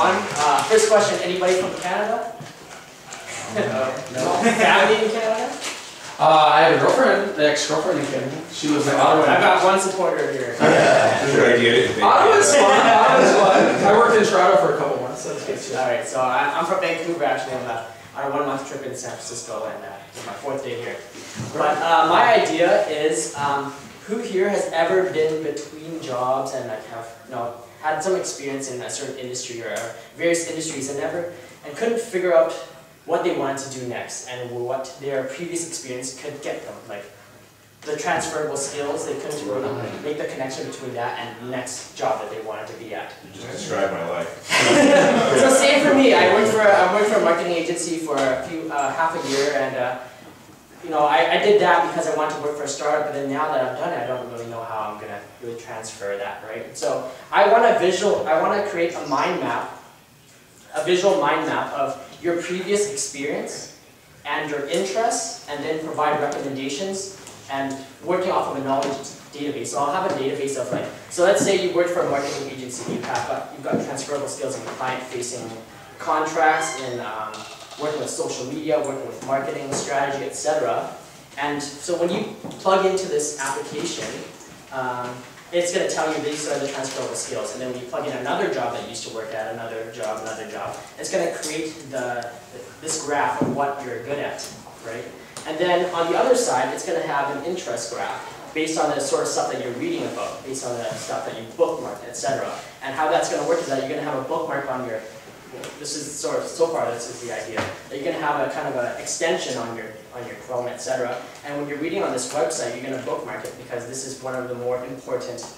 on. First question, anybody from Canada? No. Family in Canada? I have a girlfriend, an ex-girlfriend in Canada. She lives in Ottawa. I've got one supporter here. Ottawa's fun. Ottawa's fun. I worked in Toronto for a couple months. So that's good too. Alright, so I'm from Vancouver actually. I'm on a 1 month trip in San Francisco and it's my 4th day here. But my idea is, who here has ever been between jobs and like had some experience in a certain industry or various industries and couldn't figure out what they wanted to do next and what their previous experience could get them, like the transferable skills, they couldn't really make the connection between that and the next job that they wanted to be at. You just described my life. So same for me. I worked for a marketing agency for half a year, and you know, I did that because I wanted to work for a startup. But then now that I've done it, I don't really know how I'm gonna really transfer that, right? So I want to create a mind map, a visual mind map of your previous experience and your interests, and then provide recommendations and working off of a knowledge database. So I'll have a database of like, so let's say you work for a marketing agency, you've got transferable skills in client-facing contracts, in working with social media, working with marketing, strategy, etc. And so when you plug into this application, it's going to tell you these are the transferable skills. And then when you plug in another job that you used to work at, another job, it's going to create this graph of what you're good at, right? And then on the other side, it's going to have an interest graph based on the sort of stuff that you're reading about, based on the stuff that you bookmarked, etc. And how that's going to work is that you're going to have a bookmark on your, this is sort of, so far this is the idea, that you're going to have a kind of an extension on your Chrome, etc. And when you're reading on this website, you're going to bookmark it because this is one of the more important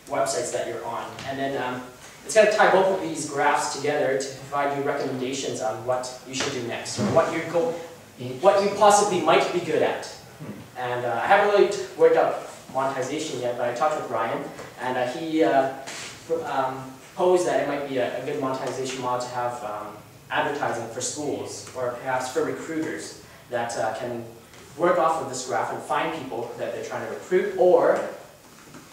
websites that you're on. And then it's going to tie both of these graphs together to provide you recommendations on what you should do next, or what you possibly might be good at. And I haven't really worked out monetization yet, but I talked with Ryan, and he posed that it might be a good monetization model to have advertising for schools, or perhaps for recruiters that can work off of this graph and find people that they're trying to recruit, or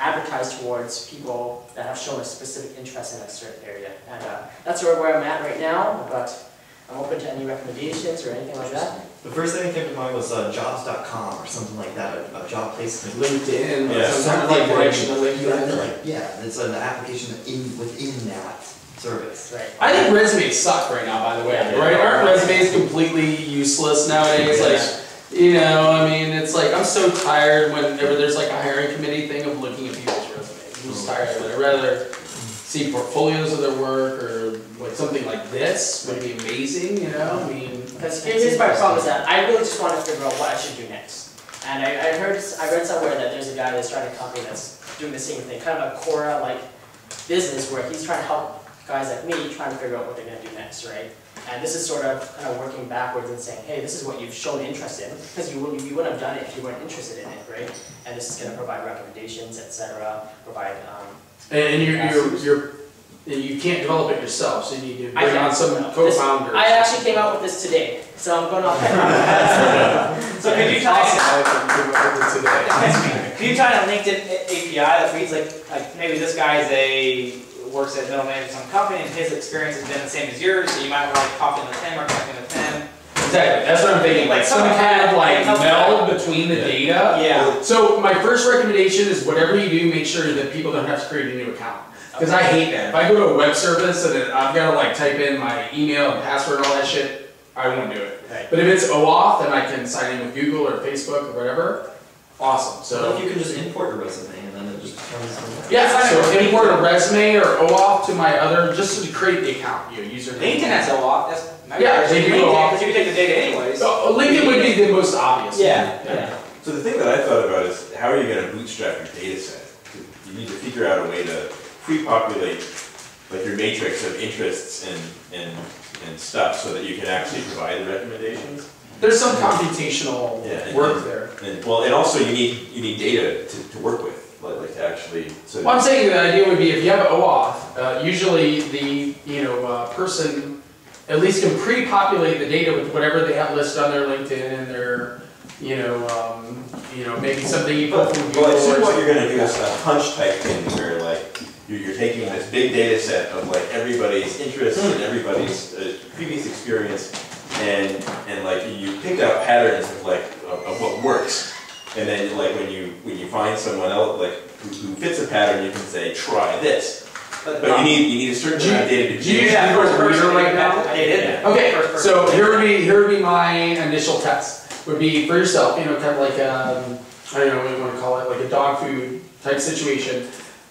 advertise towards people that have shown a specific interest in a certain area. And that's sort of where I'm at right now, but I'm open to any recommendations or anything like that. The first thing that came to mind was jobs.com or something like that, a job placement. LinkedIn, or some kind of like direction to link you in. Yeah, it's an application within that service. Right. I think resumes suck right now, by the way. Right? Aren't resumes completely useless nowadays? Like, you know, I mean, it's like, I'm so tired whenever there's like a hiring committee thing of looking at people's resumes. I'm just tired of it. I'd rather see portfolios of their work, or like something like this would be amazing, you know? I mean, because here's my problem is that I really just want to figure out what I should do next. And I read somewhere that there's a guy that's starting a company that's doing the same thing, kind of a Quora-like business where he's trying to help guys like me trying to figure out what they're going to do next, right? And this is sort of kind of working backwards and saying, hey, this is what you've shown interest in, because you wouldn't have done it if you weren't interested in it, right? And this is going to provide recommendations, etc. Provide. And you can't develop it yourself, so you need to bring on some co-founders. I actually came out with this today, so I'm going off. So could you try a LinkedIn API that reads like maybe this guy works at middleman in some company and his experience has been the same as yours, so you might want to like copy with him or copy with him. Exactly, that's what I'm thinking, like some kind of like meld between the data. Yeah. So my first recommendation is whatever you do, make sure that people don't have to create a new account. Because I hate that. If I go to a web service and I've got to like type in my email and password and all that shit, I won't do it. Right. But if it's OAuth and I can sign in with Google or Facebook or whatever, awesome. So if you can just import a resume and then it just comes from there. Yeah, so import a resume or OAuth to my other, just to create the account, username. LinkedIn has OAuth. Yeah, they do OAuth. Because you can take the data anyways. So, LinkedIn would be the most obvious. Yeah. So the thing that I thought about is, how are you going to bootstrap your data set? You need to figure out a way to pre-populate like your matrix of interests and stuff so that you can actually provide the recommendations. There's some computational work there. And also you need data to work with, like to actually. So well, I'm saying the idea would be if you have OAuth, usually the person at least can pre-populate the data with whatever they have listed on their LinkedIn and their maybe something you put from Google. Well, I assume what you're going to do is a hunch type thing where like you're taking this big data set of like everybody's interests and everybody's previous experience, and like you pick out patterns of like of what works, and then like when you find someone else like who fits a pattern, you can say try this. But you need a certain amount of data to do. You use that first person right now? I did. Okay, so here would be my initial test. Would be for yourself, you know, kind of like I don't know what you want to call it, like a dog food type situation.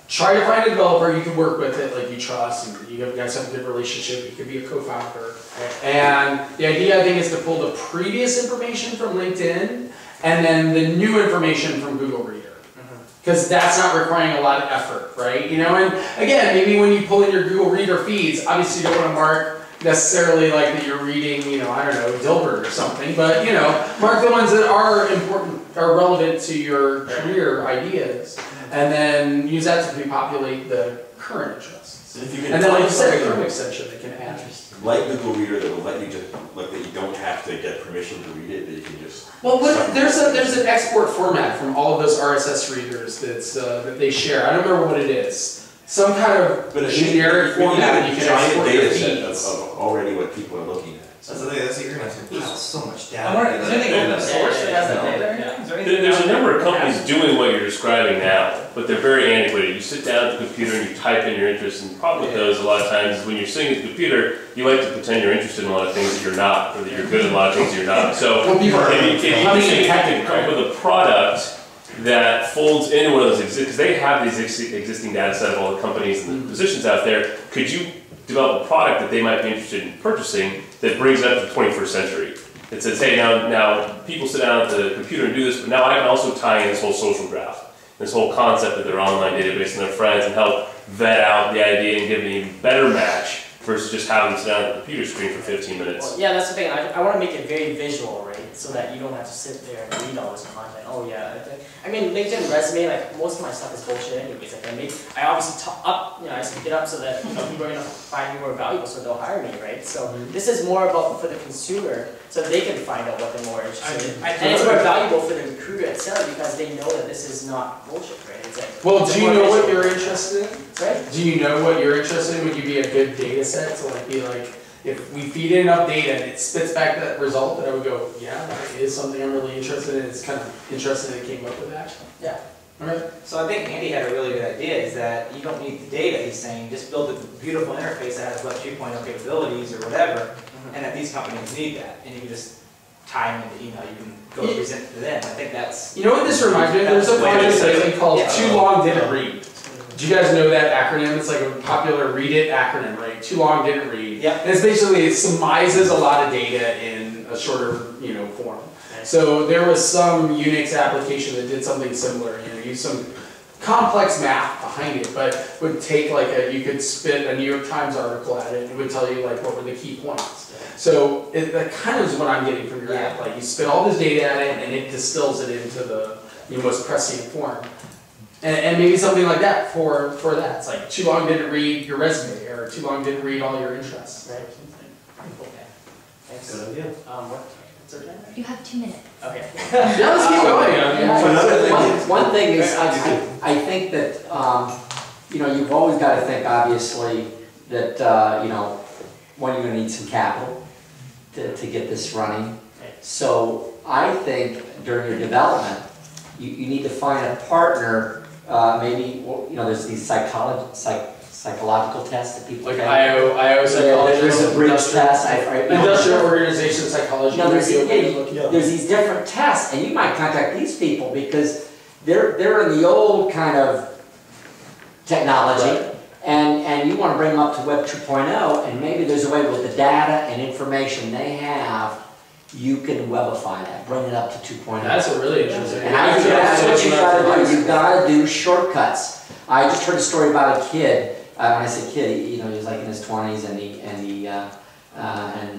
Try to find a developer you can work with it, like you trust, and you guys have a good relationship. You could be a co-founder. And the idea, I think, is to pull the previous information from LinkedIn and then the new information from Google Reader. Because that's not requiring a lot of effort, right? You know, and again, maybe when you pull in your Google Reader feeds, obviously you don't want to mark necessarily like that you're reading, you know, I don't know, Dilbert or something, but you know, mark the ones that are important, are relevant to your career ideas, and then use that to repopulate the current interests. So if you can and then, like you said, a Chrome extension that can add. Like Google Reader that will let you just like that you don't have to get permission to read it, that you can just. Well, there's an export format from all of those RSS readers that's that they share. I don't remember what it is. Some kind of generic format you can export your feeds. Of already what people are looking at. That's the thing, you're going to have to pile so much data. Is there anything open source that has that data? There's a number of companies doing what you're describing now, but they're very antiquated. You sit down at the computer and you type in your interests, and the problem with those a lot of times is when you're sitting at the computer, you like to pretend you're interested in a lot of things that you're not, or that you're good at a lot of things that you're not. So if you can come up with a product that folds into one of those because they have these existing data set of all the companies and the positions out there, could you develop a product that they might be interested in purchasing that brings it up to the 21st century? It says, hey, now people sit down at the computer and do this, but now I can also tie in this whole social graph, this whole concept of their online database and their friends, and help vet out the idea and give an even better match versus just having them sit down at the computer screen for 15 minutes. Well, yeah, that's the thing. I want to make it very visual, right? So that you don't have to sit there and read all this content. Oh yeah, I mean LinkedIn resume, like most of my stuff is bullshit anyways. Like I obviously I speak it up so that people are gonna find me more valuable, so they'll hire me, right? So this is more about for the consumer, so they can find out what they're more interested in, and it's more valuable for the recruiter itself because they know that this is not bullshit, right? It's like, well, do you know what you're interested in? Right? Do you know what you're interested in? Would you be a good data set to like be like, if we feed in enough data and it spits back that result, that I would go, yeah, that is something I'm really interested in. It's kind of interesting that it came up with that. Yeah. All right. So I think Andy had a really good idea, is that you don't need the data. He's saying just build a beautiful interface that has Web 2.0 capabilities or whatever, and that these companies need that. And you can just tie them into email. You can go present it to them. I think that's... You know what this reminds me of? There's a project lately called Too Long Didn't Read. Do you guys know that acronym? It's like a popular read it acronym, right? Too long didn't read. Yeah. And it's basically, it summarizes a lot of data in a shorter, form. So there was some Unix application that did something similar, used some complex math behind it, but would take like you could spit a New York Times article at it, and it would tell you like what were the key points. So that kind of is what I'm getting from your app. Like you spit all this data at it, and it distills it into the most prescient form. And maybe something like that for that. It's like too long didn't read your resume, or too long didn't read all your interests. Right? Okay. Thanks. Good idea. What's our time? You have 2 minutes. Okay. Yeah, let's keep going. One thing is, I think that you've always got to think, obviously, that when you're going to need some capital to get this running. So I think during your development, you need to find a partner. Maybe there's these psychological tests that people like take. IO psychology. There's a bridge test. Industrial organization psychology. There's these different tests, and you might contact these people because they're in the old kind of technology, right. and you want to bring them up to Web 2.0, and maybe there's a way with the data and information they have, you can webify that, bring it up to 2.0. That's a really interesting. And I think that's what you got to do. You've got to do shortcuts. I just heard a story about a kid. When I say kid, he was like in his 20s, and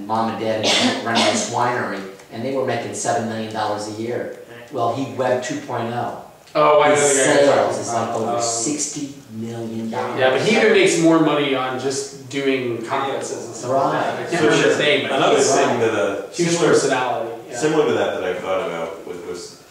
mom and dad running this winery, and they were making $7 million a year. Well, he Web 2.0. Oh, I know. His sales is like over $60 million. Yeah, but he even makes more money on just doing conferences and stuff like that. I can't remember his name, but another thing that huge personality. Similar to that I thought about was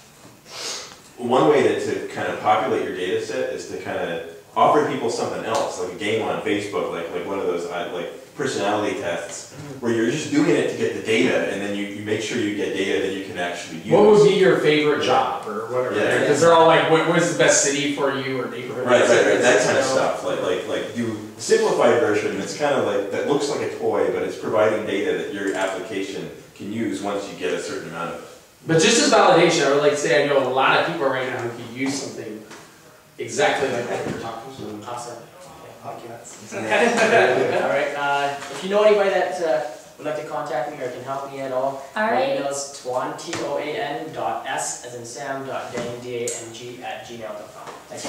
one way to kind of populate your data set is to kind of offer people something else, like a game on Facebook, like one of those like personality tests, where you're just doing it to get the data, and then you make sure you get data that you can actually use. What would be your favorite job or whatever? Yeah. Because they're all like, what's the best city for you or neighborhood? Right, that kind of stuff. Like do a simplified version. It's kind of like that looks like a toy, but it's providing data that your application can use once you get a certain amount of it. But just as validation, I would like to say I know a lot of people right now who could use something exactly like what you're talking about. Awesome. All right. If you know anybody that would like to contact me or can help me at all, my email is Toan, TOAN.S as in Sam, .dang, DANG @gmail.com. Thank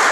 you.